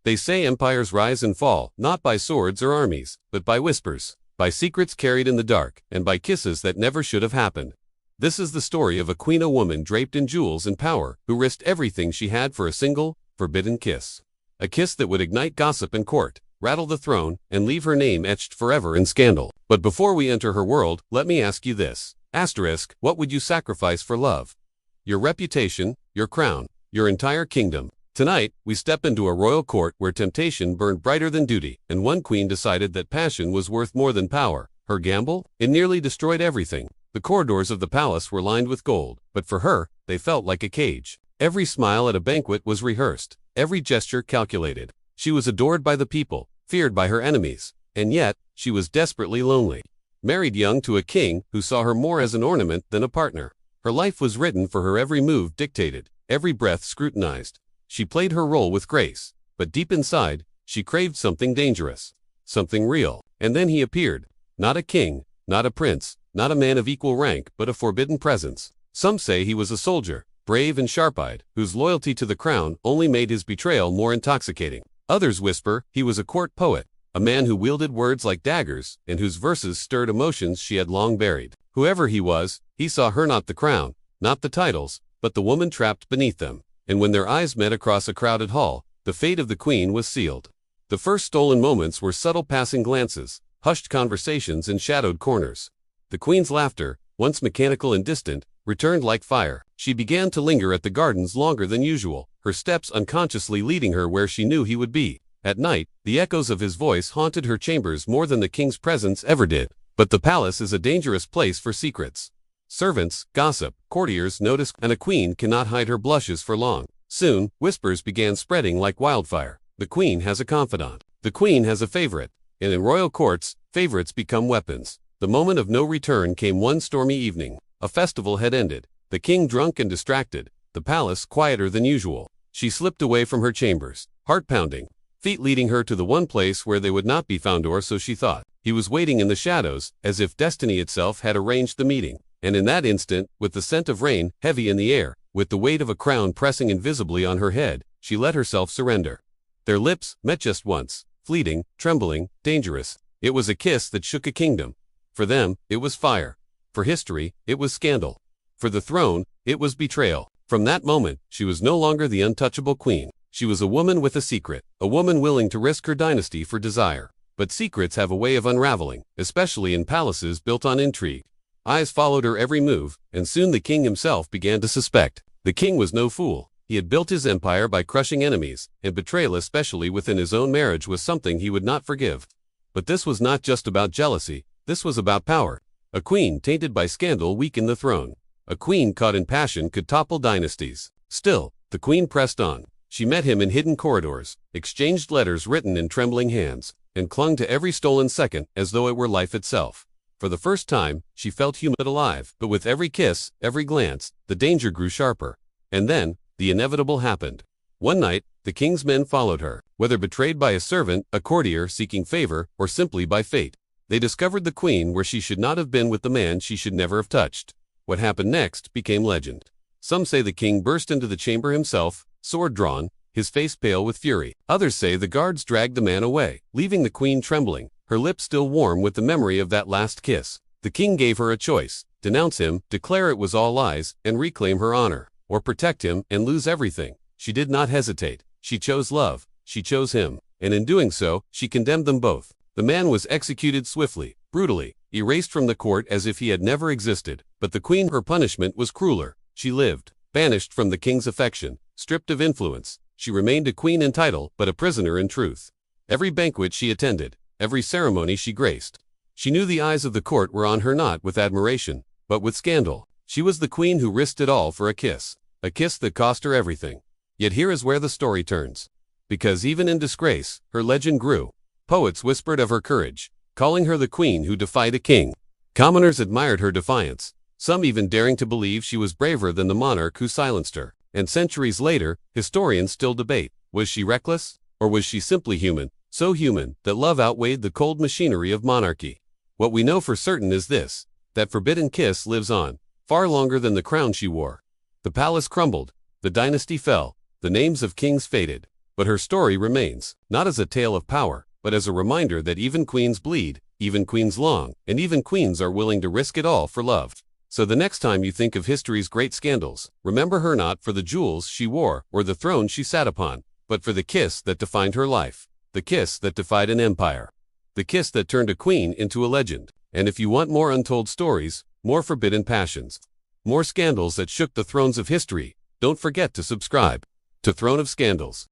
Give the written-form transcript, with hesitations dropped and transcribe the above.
They say empires rise and fall, not by swords or armies, but by whispers, by secrets carried in the dark, and by kisses that never should have happened. This is the story of a queen, a woman draped in jewels and power, who risked everything she had for a single, forbidden kiss. A kiss that would ignite gossip in court, rattle the throne, and leave her name etched forever in scandal. But before we enter her world, let me ask you this. What would you sacrifice for love? Your reputation, your crown, your entire kingdom. Tonight, we step into a royal court where temptation burned brighter than duty, and one queen decided that passion was worth more than power. Her gamble? It nearly destroyed everything. The corridors of the palace were lined with gold, but for her, they felt like a cage. Every smile at a banquet was rehearsed, every gesture calculated. She was adored by the people, feared by her enemies, and yet, she was desperately lonely. Married young to a king who saw her more as an ornament than a partner. Her life was written for her, every move dictated, every breath scrutinized. She played her role with grace, but deep inside, she craved something dangerous, something real. And then he appeared. Not a king, not a prince, not a man of equal rank, but a forbidden presence. Some say he was a soldier, brave and sharp-eyed, whose loyalty to the crown only made his betrayal more intoxicating. Others whisper he was a court poet, a man who wielded words like daggers, and whose verses stirred emotions she had long buried. Whoever he was, he saw her, not the crown, not the titles, but the woman trapped beneath them. And when their eyes met across a crowded hall, the fate of the queen was sealed. The first stolen moments were subtle passing glances, hushed conversations in shadowed corners. The queen's laughter, once mechanical and distant, returned like fire. She began to linger at the gardens longer than usual, her steps unconsciously leading her where she knew he would be. At night, the echoes of his voice haunted her chambers more than the king's presence ever did. But the palace is a dangerous place for secrets. Servants, gossip, courtiers notice, and a queen cannot hide her blushes for long. Soon, whispers began spreading like wildfire. The queen has a confidant. The queen has a favorite. And in royal courts, favorites become weapons. The moment of no return came one stormy evening. A festival had ended. The king drunk and distracted. The palace quieter than usual. She slipped away from her chambers, heart pounding, feet leading her to the one place where they would not be found, or so she thought. He was waiting in the shadows, as if destiny itself had arranged the meeting. And in that instant, with the scent of rain heavy in the air, with the weight of a crown pressing invisibly on her head, she let herself surrender. Their lips met just once, fleeting, trembling, dangerous. It was a kiss that shook a kingdom. For them, it was fire. For history, it was scandal. For the throne, it was betrayal. From that moment, she was no longer the untouchable queen. She was a woman with a secret, a woman willing to risk her dynasty for desire. But secrets have a way of unraveling, especially in palaces built on intrigue. Eyes followed her every move, and soon the king himself began to suspect. The king was no fool. He had built his empire by crushing enemies, and betrayal, especially within his own marriage, was something he would not forgive. But this was not just about jealousy, this was about power. A queen tainted by scandal weakened the throne. A queen caught in passion could topple dynasties. Still, the queen pressed on. She met him in hidden corridors, exchanged letters written in trembling hands, and clung to every stolen second as though it were life itself. For the first time, she felt human but alive. But with every kiss, every glance, the danger grew sharper. And then, the inevitable happened. One night, the king's men followed her. Whether betrayed by a servant, a courtier seeking favor, or simply by fate, they discovered the queen where she should not have been, with the man she should never have touched. What happened next became legend. Some say the king burst into the chamber himself, sword drawn, his face pale with fury. Others say the guards dragged the man away, leaving the queen trembling, her lips still warm with the memory of that last kiss. The king gave her a choice: denounce him, declare it was all lies, and reclaim her honor, or protect him and lose everything. She did not hesitate. She chose love. She chose him. And in doing so, she condemned them both. The man was executed swiftly, brutally, erased from the court as if he had never existed. But the queen, her punishment was crueler. She lived, banished from the king's affection, stripped of influence. She remained a queen in title, but a prisoner in truth. Every banquet she attended, every ceremony she graced. She knew the eyes of the court were on her, not with admiration, but with scandal. She was the queen who risked it all for a kiss that cost her everything. Yet here is where the story turns. Because even in disgrace, her legend grew. Poets whispered of her courage, calling her the queen who defied a king. Commoners admired her defiance, some even daring to believe she was braver than the monarch who silenced her. And centuries later, historians still debate, was she reckless, or was she simply human, so human that love outweighed the cold machinery of monarchy? What we know for certain is this: that forbidden kiss lives on, far longer than the crown she wore. The palace crumbled, the dynasty fell, the names of kings faded, But her story remains, not as a tale of power, but as a reminder that even queens bleed, even queens long, and even queens are willing to risk it all for love. So the next time you think of history's great scandals, remember her not for the jewels she wore or the throne she sat upon, but for the kiss that defined her life, the kiss that defied an empire, the kiss that turned a queen into a legend. And if you want more untold stories, more forbidden passions, more scandals that shook the thrones of history, don't forget to subscribe to Throne of Scandals.